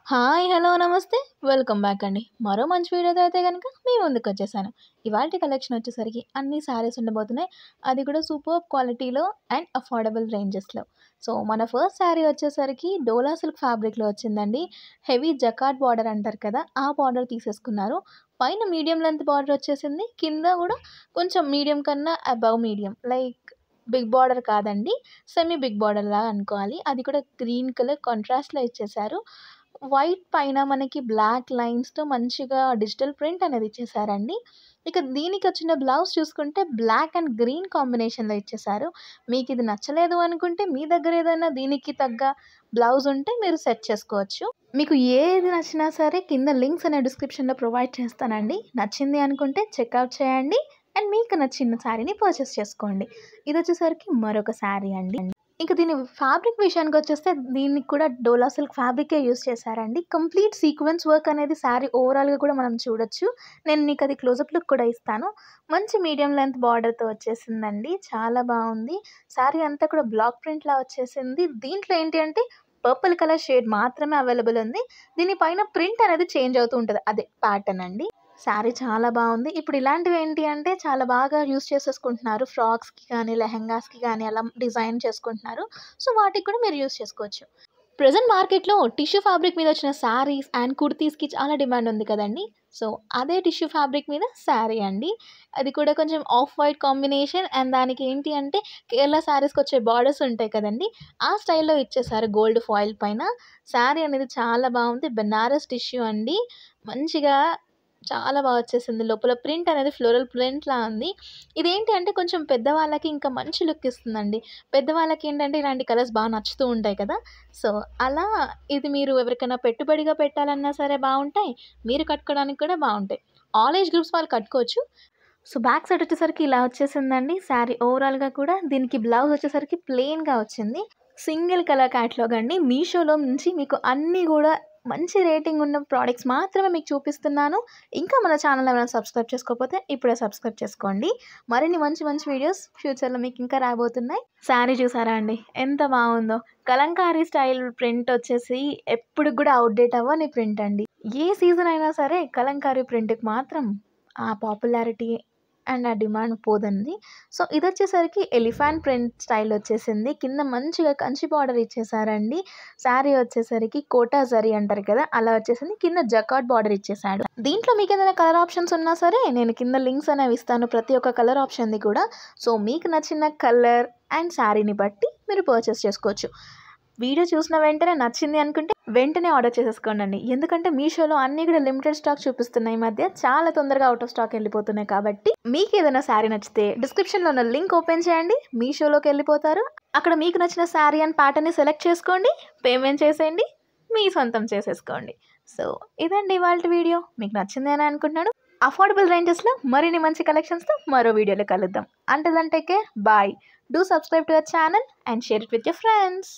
Hi! Hello! నమస్తే. Welcome back అండి. మరో మంచి వీడియోతో అయితే గనుక మీ ముందుకొచ్చేసాను. ఇవాల్టి కలెక్షన్ వచ్చేసరికి అన్ని శారీస్ ఉండబోతున్నాయి. అది కూడా సూపర్బ్ క్వాలిటీలో అండ్ అఫోర్డబుల్ రేంజెస్‌లో. సో, మన ఫస్ట్ శారీ వచ్చేసరికి డోలా సిల్క్ ఫ్యాబ్రిక్‌లో వచ్చిందండి. హెవీ జకార్డ్ బార్డర్ అంటారు కదా! ఆ బార్డర్ తీసేసుకున్నారు. పైన మీడియం లెంత్ బార్డర్ వచ్చేసింది. కింద కూడా కొంచెం మీడియం కన్నా above medium like big border కాదండి. సెమీ బిగ్ బార్డర్‌లాగా అనుకోవాలి. అది కూడా గ్రీన్ కలర్ కాంట్రాస్ట్‌లో ఇచ్చేశారు. వైట్ పైన మనకి బ్లాక్ లైన్స్‌తో మంచిగా డిజిటల్ ప్రింట్ అనేది ఇచ్చేసారండి. ఇక దీనికొచ్చిన బ్లౌజ్ చూసుకుంటే బ్లాక్ అండ్ గ్రీన్ కాంబినేషన్‌లో ఇచ్చేసారు. మీకిది నచ్చలేదు అనుకుంటే మీ దగ్గర ఏదైనా దీనికి తగ్గ బ్లౌజ్ ఉంటే మీరు సెట్ చేసుకోవచ్చు. మీకు ఏది నచ్చినా సరే కింద లింక్స్ అనేవి డిస్క్రిప్షన్‌లో ప్రొవైడ్ చేస్తానండి. నచ్చింది అనుకుంటే చెక్‌ఔట్ చేయండి. అండ్ మీకు నచ్చిన శారీని పర్చేస్ చేసుకోండి. ఇదొచ్చేసరికి మరొక శారీ అండి. ఇంక దీని ఫ్యాబ్రిక్ విషయానికొచ్చేస్తే దీనికి కూడా డోలా సిల్క్ ఫ్యాబ్రికే యూజ్ చేశారండి. కంప్లీట్ సీక్వెన్స్ వర్క్ అనేది శారీ ఓవరాల్‌గా కూడా మనం చూడొచ్చు. నేను మీకది క్లోజప్ లుక్ కూడా ఇస్తాను. మంచి మీడియం లెంత్ బార్డర్‌తో వచ్చేసిందండి. చాలా బావుంది. శారీ అంతా కూడా బ్లాక్ ప్రింట్‌లా వచ్చేసింది. దీంట్లో ఏంటి అంటే పర్పుల్ కలర్ షేడ్ మాత్రమే అవైలబుల్ ఉంది. దీని పైన ప్రింట్ అనేది చేంజ్ అవుతూ ఉంటది. అదే ప్యాటర్న్ అండి. శారీ చాలా బావుంది. ఇప్పుడు ఇలాంటివి ఏంటి అంటే చాలా బాగా యూజ్ చేసేసుకుంటున్నారు. ఫ్రాక్స్‌కి కానీ, లెహెంగాస్‌కి గానీ అలా డిజైన్ చేసుకుంటున్నారు. సో, వాటికి కూడా మీరు యూజ్ చేసుకోవచ్చు. ప్రెజెంట్ మార్కెట్‌లో టిష్యూ ఫ్యాబ్రిక్ మీద వచ్చిన శారీస్ అండ్ కుర్తీస్‌కి చాలా డిమాండ్ ఉంది కదండీ! సో, అదే టిష్యూ ఫ్యాబ్రిక్ మీద శారీ అండి. అది కూడా కొంచెం ఆఫ్ వైట్ కాంబినేషన్ అండ్ దానికి ఏంటి అంటే కేరళ శారీస్‌కొచ్చే బార్డర్స్ ఉంటాయి కదండీ! ఆ స్టైల్‌లో ఇచ్చేసారు గోల్డ్ ఫాయిల్ పైన. శారీ అనేది చాలా బావుంది. బెనారస్ టిష్యూ అండి. మంచిగా చాలా బా వచ్చేసింది. లోపల ప్రింట్ అనేది ఫ్లోరల్ ప్రింట్‌లా ఉంది. ఇదేంటి అంటే కొంచెం పెద్దవాళ్ళకి ఇంకా మంచి లుక్ ఇస్తుందండి. పెద్దవాళ్ళకేంటంటే ఇలాంటి కలర్స్ బా నచ్చుతూ ఉంటాయి కదా! సో, అలా ఇది మీరు ఎవరికైనా పెట్టుబడిగా పెట్టాలన్నా సరే బావుంటాయి. మీరు కట్టుకోవడానికి కూడా బావుంటాయి. ఆల్ ఏజ్ గ్రూప్స్ వాళ్ళు కట్టుకోవచ్చు. సో, బ్యాక్ సైడ్ వచ్చేసరికి ఇలా వచ్చేసిందండి. శారీ ఓవరాల్‌గా కూడా దీనికి బ్లౌజ్ వచ్చేసరికి ప్లెయిన్‌గా వచ్చింది. సింగిల్ కలర్ క్యాటలాగ్ అండి. మీషోలో నుంచి మీకు అన్నీ గూడా మంచి రేటింగ్ ఉన్న ప్రొడక్ట్స్ మాత్రమే మీకు చూపిస్తున్నాను. ఇంకా మన ఛానల్ ఎవరైనా సబ్స్క్రైబ్ చేసుకోకపోతే ఇప్పుడే సబ్స్క్రైబ్ చేసుకోండి. మరిన్ని మంచి మంచి వీడియోస్ ఫ్యూచర్‌లో మీకు ఇంకా రాబోతున్నాయి. శారీ చూసారా అండి? ఎంత బావుందో! కలంకారీ స్టైల్ ప్రింట్ వచ్చేసి ఎప్పటికి గూడా ఔట్‌డేట్ అవ్వని ప్రింట్ అండి. ఏ సీజన్ అయినా సరే కలంకారీ ప్రింట్‌కి మాత్రం ఆ పాపులారిటీ అండ్ ఆ డిమాండ్ పోదండి. సో, ఇదొచ్చేసరికి ఎలిఫాంట్ ప్రింట్ స్టైల్ వచ్చేసింది. కింద మంచిగా కంచి బార్డర్ ఇచ్చేసారండి. శారీ వచ్చేసరికి కోటా జరీ అంటారు కదా! అలా వచ్చేసింది. కింద జకార్డ్ బార్డర్ ఇచ్చేసాడు. దీంట్లో మీకేదైనా కలర్ ఆప్షన్స్ ఉన్నా సరే నేను కింద లింక్స్ అనేవి ఇస్తాను. ప్రతి ఒక్క కలర్ ఆప్షన్‌ది కూడా. సో, మీకు నచ్చిన కలర్ అండ్ శారీని బట్టి మీరు పర్చేస్ చేసుకోవచ్చు. వీడియో చూసిన వెంటనే నచ్చింది అనుకుంటే వెంటనే ఆర్డర్ చేసేసుకోండండి. ఎందుకంటే మీషోలో అన్నీ కూడా లిమిటెడ్ స్టాక్ చూపిస్తున్నాయి ఈ మధ్య. చాలా తొందరగా ఔట్ ఆఫ్ స్టాక్ వెళ్ళిపోతున్నాయి కాబట్టి మీకేదైనా శారీ నచ్చితే డిస్క్రిప్షన్‌లో ఉన్న లింక్ ఓపెన్ చేయండి. మీషోలోకెళ్ళిపోతారు. అక్కడ మీకు నచ్చిన శారీ అండ్ ప్యాటర్న్‌ని సెలెక్ట్ చేసుకోండి. పేమెంట్ చేసేయండి. మీ సొంతం చేసేసుకోండి. సో, ఇదండి ఇవాల్టి వీడియో. మీకు నచ్చింది అని అనుకుంటున్నాను. అఫోర్డబుల్ రేంజెస్‌లో మరిన్ని మంచి కలెక్షన్స్‌తో మరో వీడియోలో కలుద్దాం. Until then take care. Bye. Do subscribe to our channel and share it with your friends.